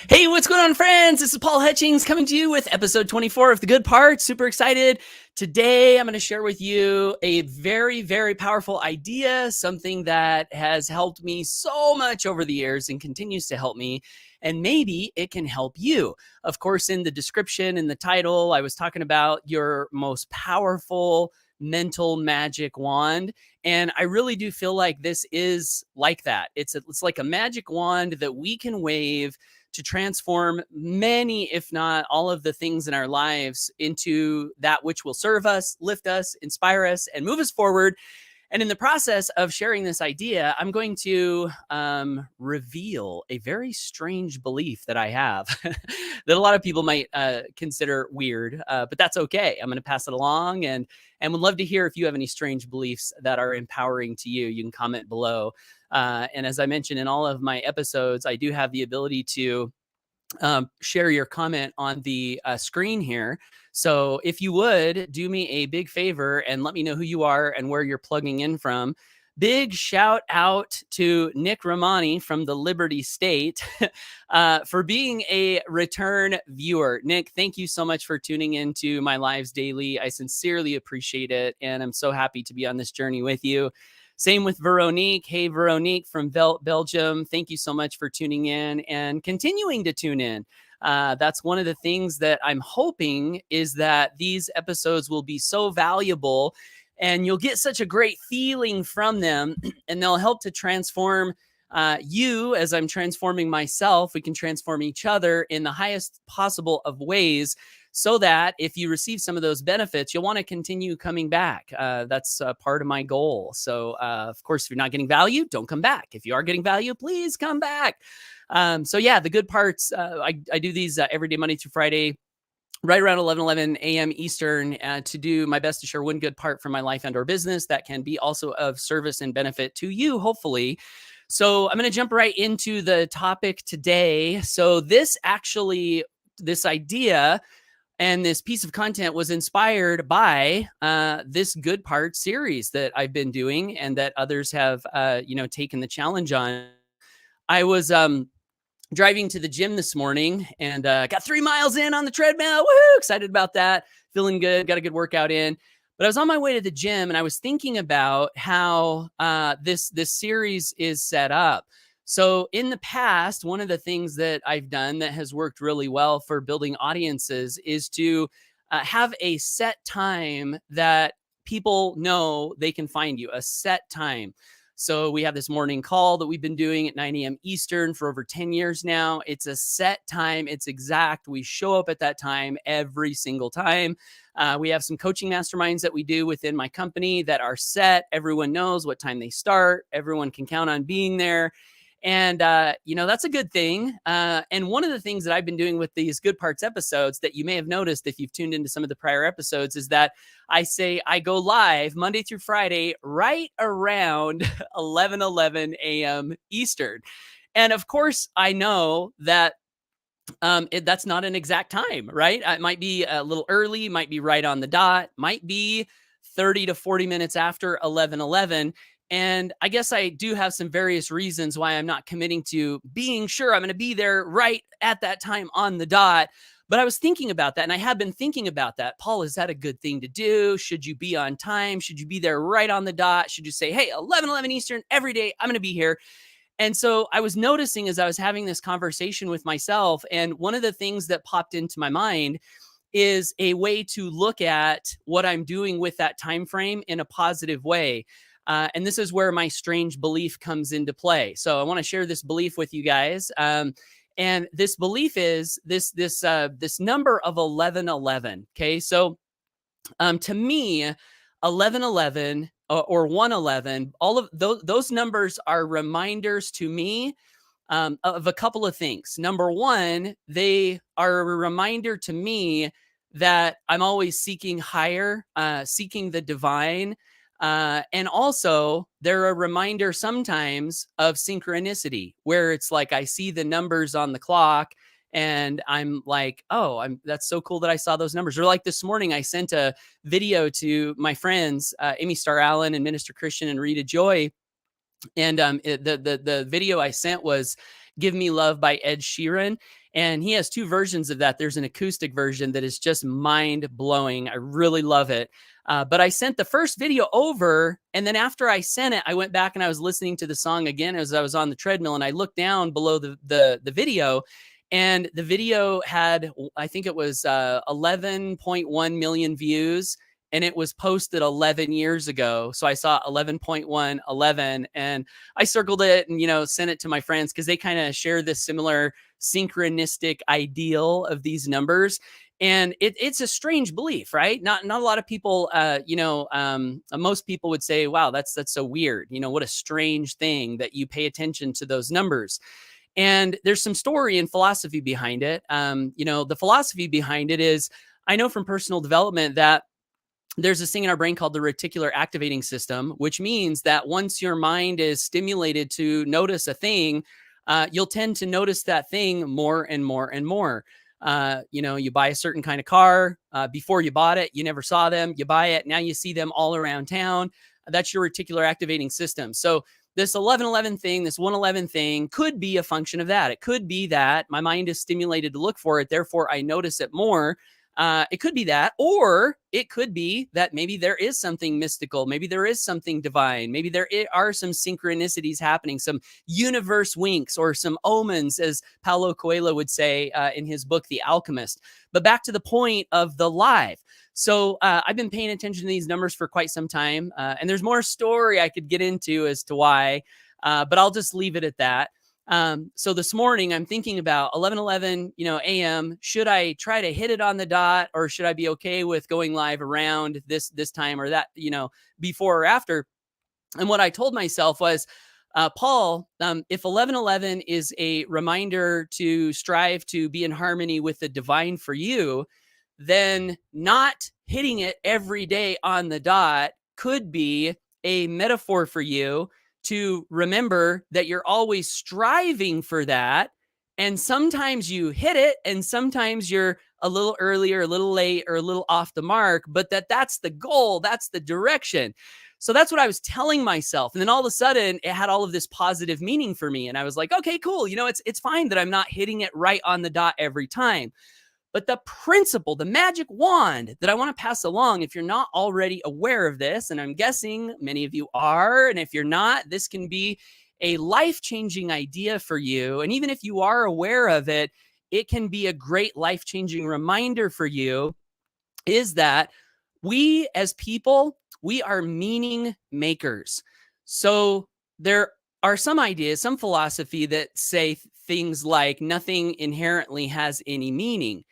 Hey, what's going on, friends? This is Paul Hutchings coming to you with episode 24 of The Good Part. Super excited. Today, I'm going to share with you a very, very powerful idea, something that has helped me so much over the years and continues to help me. And maybe it can help you. Of course, in the description, in the title, I was talking about your most powerful mental magic wand. And I really do feel like this is like that. It's like a magic wand that we can wave to transform many, if not all of the things in our lives into that which will serve us, lift us, inspire us, and move us forward. And in the process of sharing this idea, I'm going to reveal a very strange belief that I have that a lot of people might consider weird, but that's okay. I'm going to pass it along and would love to hear if you have any strange beliefs that are empowering to you. You can comment below. And as I mentioned in all of my episodes, I do have the ability to share your comment on the screen here. So if you would do me a big favor and let me know who you are and where you're plugging in from. Big shout out to Nick Romani from the Liberty State for being a return viewer. Nick, thank you so much for tuning into my lives daily. I sincerely appreciate it. And I'm so happy to be on this journey with you. Same with Veronique. Hey, Veronique from Belgium. Thank you so much for tuning in and continuing to tune in. That's one of the things that I'm hoping is that these episodes will be so valuable and you'll get such a great feeling from them and they'll help to transform you as I'm transforming myself. We can transform each other in the highest possible of ways so that if you receive some of those benefits, you'll want to continue coming back. That's part of my goal. So, of course, if you're not getting value, don't come back. If you are getting value, please come back. So yeah, the good parts, I do these every day, Monday through Friday, right around 11 a.m. Eastern to do my best to share one good part from my life and or business that can be also of service and benefit to you, hopefully. So I'm going to jump right into the topic today. So this idea and this piece of content was inspired by this Good Part series that I've been doing and that others have, taken the challenge on. I was driving to the gym this morning and got 3 miles in on the treadmill. Woo! Excited about that. Feeling good. Got a good workout in. But I was on my way to the gym and I was thinking about how this series is set up. So in the past, one of the things that I've done that has worked really well for building audiences is to have a set time that people know they can find you, a set time. So we have this morning call that we've been doing at 9 a.m. Eastern for over 10 years now. It's a set time. It's exact. We show up at that time every single time. We have some coaching masterminds that we do within my company that are set. Everyone knows what time they start. Everyone can count on being there. And, that's a good thing. And one of the things that I've been doing with these Good Parts episodes that you may have noticed if you've tuned into some of the prior episodes is that I say I go live Monday through Friday right around 11 a.m. Eastern. And of course, I know that that's not an exact time, right? It might be a little early, might be right on the dot, might be 30 to 40 minutes after 11:11. And I guess I do have some various reasons why I'm not committing to being sure I'm going to be there right at that time on the dot. But I was thinking about that and I have been thinking about that. Paul, is that a good thing to do? Should you be on time? Should you be there right on the dot? Should you say, hey, 11 Eastern every day, I'm going to be here? And so I was noticing as I was having this conversation with myself, and one of the things that popped into my mind is a way to look at what I'm doing with that time frame in a positive way. And this is where my strange belief comes into play. So I want to share this belief with you guys. And this belief is this number of 11:11. Okay, so to me, 11:11 or 1:11, all of those numbers are reminders to me of a couple of things. Number one, they are a reminder to me that I'm always seeking higher, seeking the divine. And also, they're a reminder sometimes of synchronicity, where it's like I see the numbers on the clock and I'm like, oh, that's so cool that I saw those numbers. Or like this morning, I sent a video to my friends, Amy Starr Allen and Minister Christian and Rita Joy. And the video I sent was, Give Me Love by Ed Sheeran. And he has two versions of that. There's an acoustic version that is just mind blowing. I really love it. But I sent the first video over, and then after I sent it, I went back and I was listening to the song again as I was on the treadmill, and I looked down below the video, and the video had, I think it was 11.1 million views, and it was posted 11 years ago. So I saw 11.111, and I circled it and, sent it to my friends because they kind of share this similar synchronistic ideal of these numbers. And it's a strange belief, right? Not a lot of people, most people would say, wow, that's so weird. What a strange thing that you pay attention to those numbers. And there's some story and philosophy behind it. The philosophy behind it is, I know from personal development that there's this thing in our brain called the reticular activating system, which means that once your mind is stimulated to notice a thing, you'll tend to notice that thing more and more and more. You buy a certain kind of car. Before you bought it, you never saw them. You buy it. Now you see them all around town. That's your reticular activating system. So this 1111 thing, this 111 thing could be a function of that. It could be that my mind is stimulated to look for it. Therefore, I notice it more. It could be that, or it could be that maybe there is something mystical. Maybe there is something divine. Maybe there are some synchronicities happening, some universe winks or some omens, as Paulo Coelho would say in his book, The Alchemist. But back to the point of the live. So I've been paying attention to these numbers for quite some time. And there's more story I could get into as to why, but I'll just leave it at that. So this morning I'm thinking about 11:11, a.m. Should I try to hit it on the dot, or should I be okay with going live around this time or that, before or after? And what I told myself was, Paul, if 11:11 is a reminder to strive to be in harmony with the divine for you, then not hitting it every day on the dot could be a metaphor for you to remember that you're always striving for that. And sometimes you hit it, and sometimes you're a little early or a little late or a little off the mark, but that's the goal. That's the direction. So that's what I was telling myself. And then all of a sudden it had all of this positive meaning for me. And I was like, okay, cool. It's fine that I'm not hitting it right on the dot every time. But the principle, the magic wand that I want to pass along, if you're not already aware of this, and I'm guessing many of you are, and if you're not, this can be a life-changing idea for you. And even if you are aware of it, it can be a great life-changing reminder for you, is that we as people, we are meaning makers. So there are some ideas, some philosophy that say things like nothing inherently has any meaning.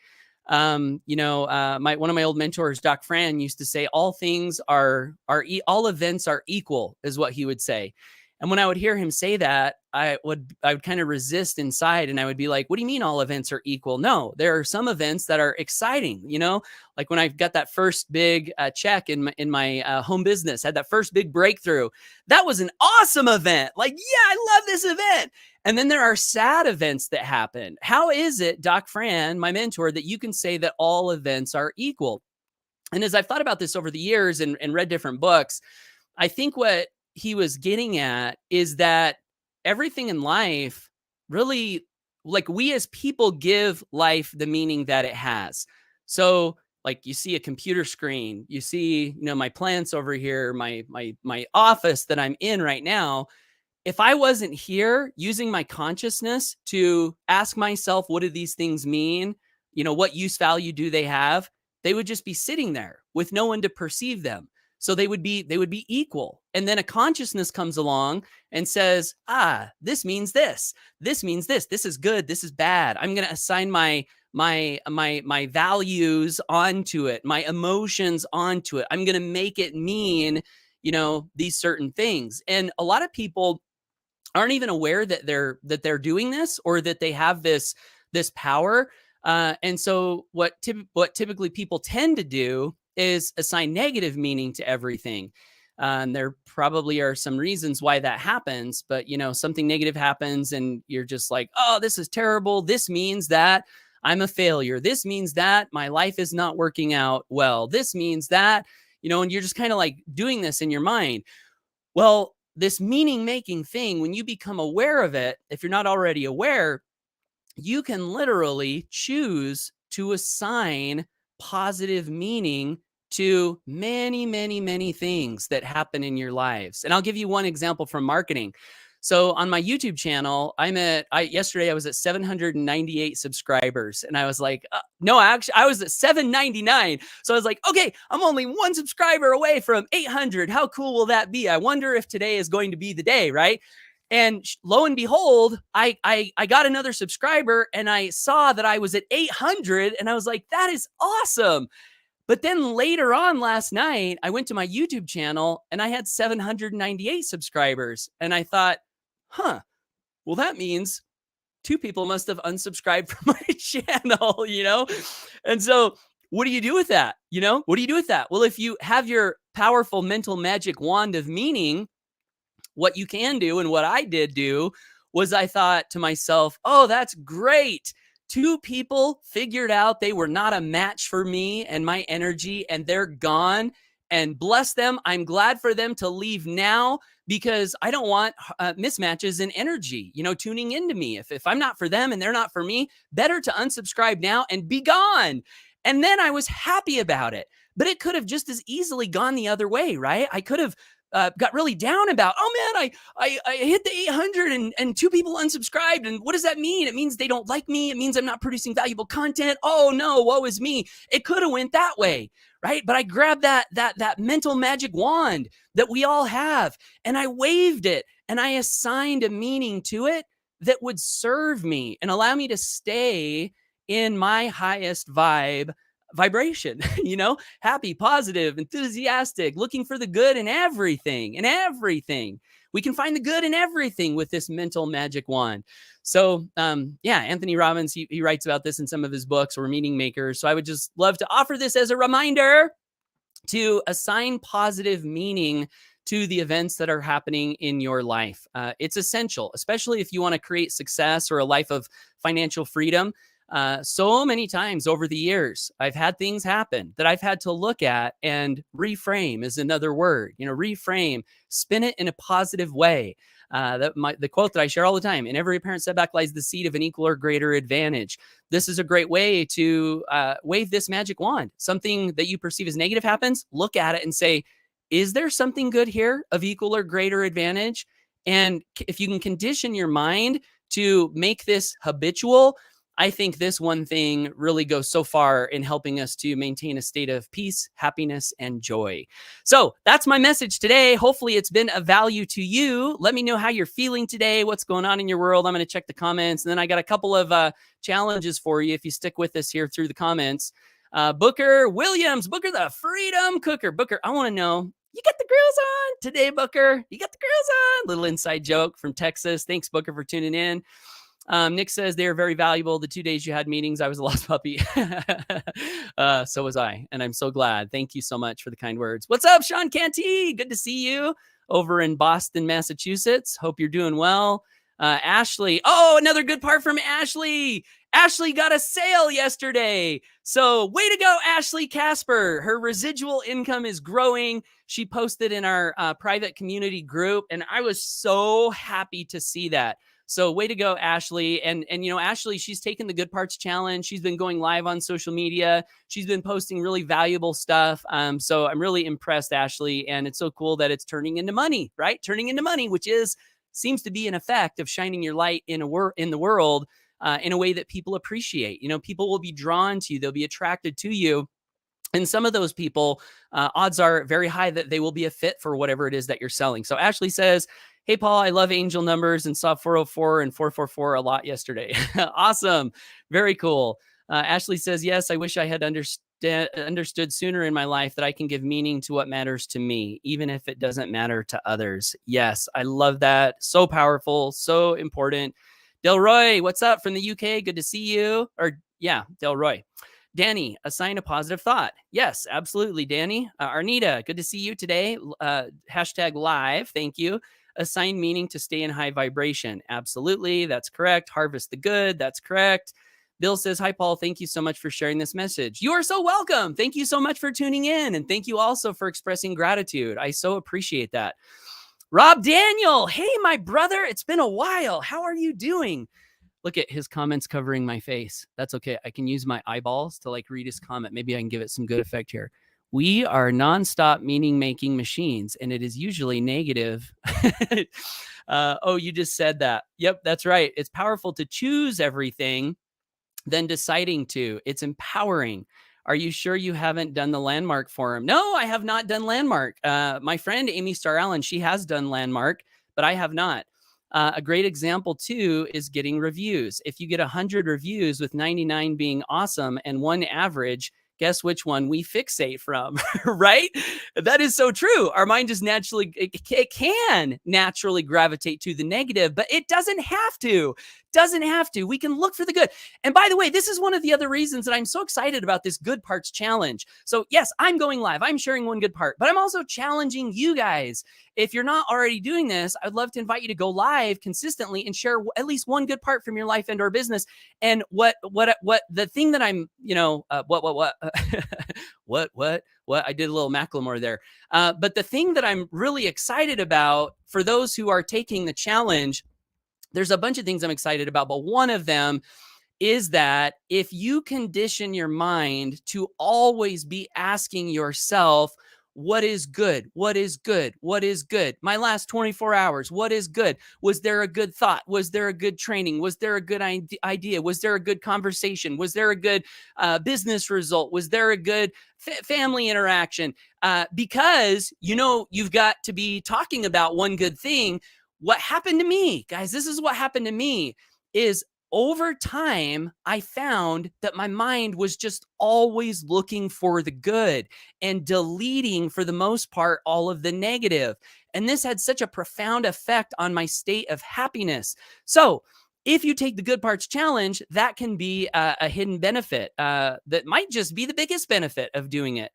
One of my old mentors, Doc Fran, used to say all things all events are equal, is what he would say. And when I would hear him say that, I would kind of resist inside, and I would be like, what do you mean all events are equal? No, there are some events that are exciting, like when I got that first big check in my home business, had that first big breakthrough. That was an awesome event. Like, yeah, I love this event. And then there are sad events that happen. How is it, Doc Fran, my mentor, that you can say that all events are equal? And as I've thought about this over the years and read different books, I think what he was getting at is that everything in life really, like, we as people give life the meaning that it has. So like you see a computer screen, you see, my plants over here, my office that I'm in right now. If I wasn't here using my consciousness to ask myself, what do these things mean? What use value do they have? They would just be sitting there with no one to perceive them. So they would be equal. And then a consciousness comes along and says, this means this. This means this. This is good. This is bad. I'm going to assign my values onto it, my emotions onto it. I'm going to make it mean, these certain things. And a lot of people aren't even aware that they're doing this, or that they have this power. And so what typically people tend to do is assign negative meaning to everything. And there probably are some reasons why that happens, but something negative happens and you're just like, oh, this is terrible. This means that I'm a failure. This means that my life is not working out well. This means that, and you're just kind of like doing this in your mind. Well, this meaning making thing, when you become aware of it, if you're not already aware, you can literally choose to assign positive meaning to many, many, many things that happen in your lives. And I'll give you one example from marketing. So on my YouTube channel, yesterday I was at 798 subscribers, and I was like, no, actually I was at 799. So I was like, okay, I'm only one subscriber away from 800. How cool will that be? I wonder if today is going to be the day, right? And lo and behold, I got another subscriber, and I saw that I was at 800, and I was like, that is awesome. But then later on last night, I went to my YouTube channel and I had 798 subscribers. And I thought, well, that means two people must have unsubscribed from my channel, And so what do you do with that? What do you do with that? Well, if you have your powerful mental magic wand of meaning, what you can do, and what I did do, was I thought to myself, oh, that's great. Two people figured out they were not a match for me and my energy, and they're gone. And bless them. I'm glad for them to leave now, because I don't want mismatches in energy, tuning into me. If I'm not for them and they're not for me, better to unsubscribe now and be gone. And then I was happy about it. But it could have just as easily gone the other way, right? I could have got really down about, oh man, I hit the 800 and two people unsubscribed. And what does that mean? It means they don't like me. It means I'm not producing valuable content. Oh no, woe is me. It could have went that way, right? But I grabbed that mental magic wand that we all have, and I waved it, and I assigned a meaning to it that would serve me and allow me to stay in my highest vibration, happy, positive, enthusiastic, looking for the good in everything, We can find the good in everything with this mental magic wand. So, Anthony Robbins, he writes about this in some of his books, or meaning makers. So I would just love to offer this as a reminder to assign positive meaning to the events that are happening in your life. It's essential, especially if you want to create success or a life of financial freedom. So many times over the years, I've had things happen that I've had to look at, and reframe is another word. Reframe, spin it in a positive way. The quote that I share all the time: in every apparent setback lies the seed of an equal or greater advantage. This is a great way to wave this magic wand. Something that you perceive as negative happens, look at it and say, is there something good here of equal or greater advantage? And if you can condition your mind to make this habitual, I think this one thing really goes so far in helping us to maintain a state of peace, happiness, and joy. So that's my message today. Hopefully it's been of value to you. Let me know how you're feeling today, what's going on in your world. I'm going to check the comments, and then I got a couple of challenges for you if you stick with us here through the comments. Booker Williams, Booker the Freedom Cooker. Booker, I want to know, you got the grills on today, Booker? You got the grills on? Little inside joke from Texas. Thanks, Booker, for tuning in. Nick says they are very valuable. The 2 days you had meetings, I was a lost puppy. So was I, and I'm so glad. Thank you so much for the kind words. What's up, Sean Canty? Good to see you over in Boston, Massachusetts. Hope you're doing well. Ashley. Oh, another good part from Ashley. Ashley got a sale yesterday. So way to go, Ashley Casper. Her residual income is growing. She posted in our private community group, and I was so happy to see that. So way to go, Ashley. And Ashley, she's taken the Good Parts Challenge. She's been going live on social media. She's been posting really valuable stuff. So I'm really impressed, Ashley. And it's so cool that it's turning into money, right? Turning into money, which seems to be an effect of shining your light in the world in a way that people appreciate. People will be drawn to you. They'll be attracted to you. And some of those people, odds are very high that they will be a fit for whatever it is that you're selling. So Ashley says, hey, Paul, I love angel numbers and saw 404 and 444 a lot yesterday. Awesome. Very cool. Ashley says, yes, I wish I had understood sooner in my life that I can give meaning to what matters to me, even if it doesn't matter to others. Yes, I love that. So powerful, so important. Delroy, what's up from the UK? Good to see you. Delroy. Danny, assign a positive thought. Yes, absolutely, Danny. Arnita, good to see you today. Hashtag live. Thank you. Assign meaning to stay in high vibration. Absolutely. That's correct. Harvest the good. That's correct. Bill says, hi, Paul. Thank you so much for sharing this message. You are so welcome. Thank you so much for tuning in. And thank you also for expressing gratitude. I so appreciate that. Rob Daniel, hey, my brother, it's been a while. How are you doing? Look at his comments covering my face. That's okay. I can use my eyeballs to like read his comment. Maybe I can give it some good effect here. We are nonstop meaning making machines, and it is usually negative. Oh, you just said that. Yep, that's right. It's powerful to choose everything than deciding to. It's empowering. Are you sure you haven't done the Landmark Forum? No, I have not done Landmark. My friend Amy Starr Allen, she has done Landmark, but I have not. A great example too is getting reviews. If you get 100 reviews with 99 being awesome and one average, guess which one we fixate from, right? That is so true. Our mind just naturally, it can naturally gravitate to the negative, but it doesn't have to. Doesn't have to. We can look for the good. And by the way, this is one of the other reasons that I'm so excited about this good parts challenge. So yes, I'm going live. I'm sharing one good part, but I'm also challenging you guys. If you're not already doing this, I'd love to invite you to go live consistently and share at least one good part from your life and or business. And what the thing that I'm, what I did a little Macklemore there. But the thing that I'm really excited about for those who are taking the challenge, there's a bunch of things I'm excited about, but one of them is that if you condition your mind to always be asking yourself, what is good? What is good? What is good? My last 24 hours, what is good? Was there a good thought? Was there a good training? Was there a good idea? Was there a good conversation? Was there a good business result? Was there a good family interaction? Because, you've got to be talking about one good thing. What happened to me, guys, this is what happened to me is over time, I found that my mind was just always looking for the good and deleting, for the most part, all of the negative. And this had such a profound effect on my state of happiness. So if you take the good parts challenge, that can be a hidden benefit that might just be the biggest benefit of doing it.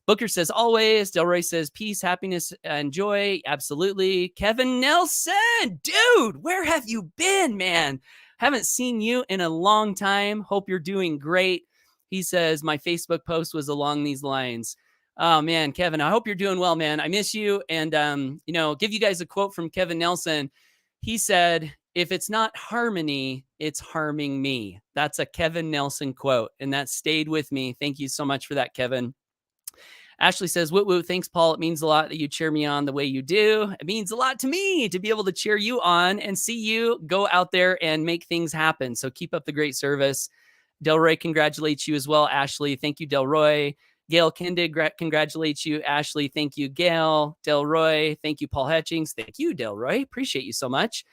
Booker says, always. Delroy says, peace, happiness, and joy. Absolutely. Kevin Nelson, dude, where have you been, man? Haven't seen you in a long time. Hope you're doing great. He says, my Facebook post was along these lines. Oh, man, Kevin, I hope you're doing well, man. I miss you. And, give you guys a quote from Kevin Nelson. He said, if it's not harmony, it's harming me. That's a Kevin Nelson quote, and that stayed with me. Thank you so much for that, Kevin. Ashley says, woo woo, thanks, Paul. It means a lot that you cheer me on the way you do. It means a lot to me to be able to cheer you on and see you go out there and make things happen. So keep up the great service. Delroy congratulates you as well, Ashley. Thank you, Delroy. Gail Kindig congratulates you, Ashley. Thank you, Gail. Delroy, thank you, Paul Hutchings. Thank you, Delroy. Appreciate you so much.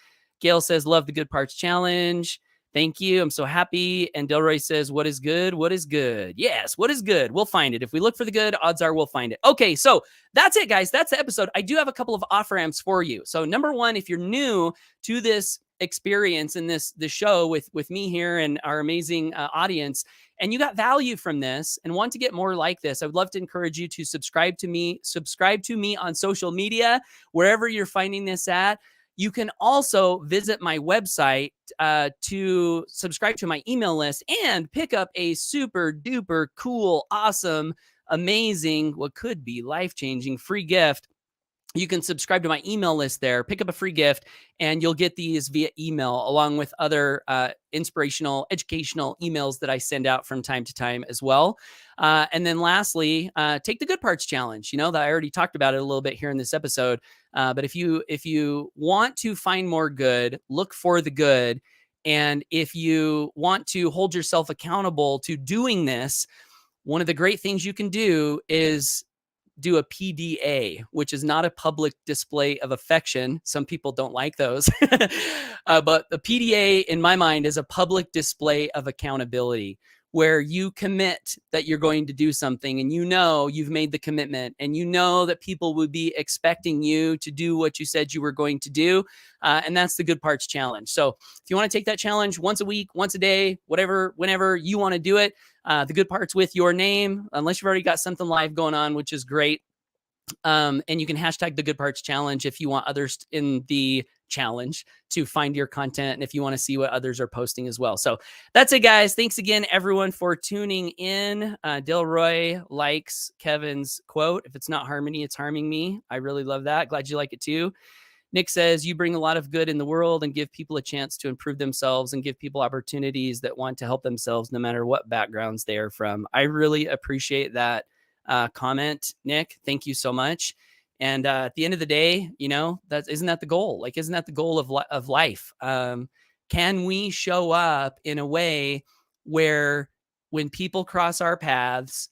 Gail says, love the good parts challenge. Thank you. I'm so happy. And Delroy says, what is good? What is good? Yes, what is good? We'll find it. If we look for the good, odds are we'll find it. Okay, so that's it, guys. That's the episode. I do have a couple of off-ramps for you. So number one, if you're new to this experience in this show with me here and our amazing audience, and you got value from this and want to get more like this, I would love to encourage you to subscribe to me on social media, wherever you're finding this at. You can also visit my website to subscribe to my email list and pick up a super duper cool, awesome, amazing, what could be life-changing free gift. You can subscribe to my email list there, pick up a free gift, and you'll get these via email along with other inspirational, educational emails that I send out from time to time as well. And then lastly, take the good parts challenge. That I already talked about it a little bit here in this episode. But if you want to find more good, look for the good. And if you want to hold yourself accountable to doing this, one of the great things you can do is do a PDA, which is not a public display of affection. Some people don't like those. But the PDA, in my mind, is a public display of accountability, where you commit that you're going to do something and you've made the commitment and that people would be expecting you to do what you said you were going to do. And that's the good parts challenge. So if you want to take that challenge once a week, once a day, whatever, whenever you want to do it, the good parts with your name, unless you've already got something live going on, which is great. And you can hashtag the good parts challenge if you want others in the challenge to find your content, and if you want to see what others are posting as well. So that's it, guys. Thanks again, everyone, for tuning in. Delroy likes Kevin's quote: "If it's not harmony, it's harming me." I really love that. Glad you like it too. Nick says, "You bring a lot of good in the world and give people a chance to improve themselves and give people opportunities that want to help themselves no matter what backgrounds they are from." I really appreciate that comment, Nick. Thank you so much. And at the end of the day, you know, isn't that the goal? Like, isn't that the goal of life? Can we show up in a way where when people cross our paths,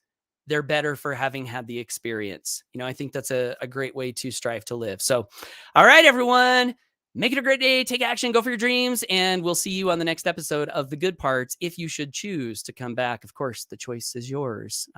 they're better for having had the experience? You know, I think that's a great way to strive to live. So, all right, everyone, make it a great day. Take action, go for your dreams, and we'll see you on the next episode of The Good Parts. If you should choose to come back, of course, the choice is yours.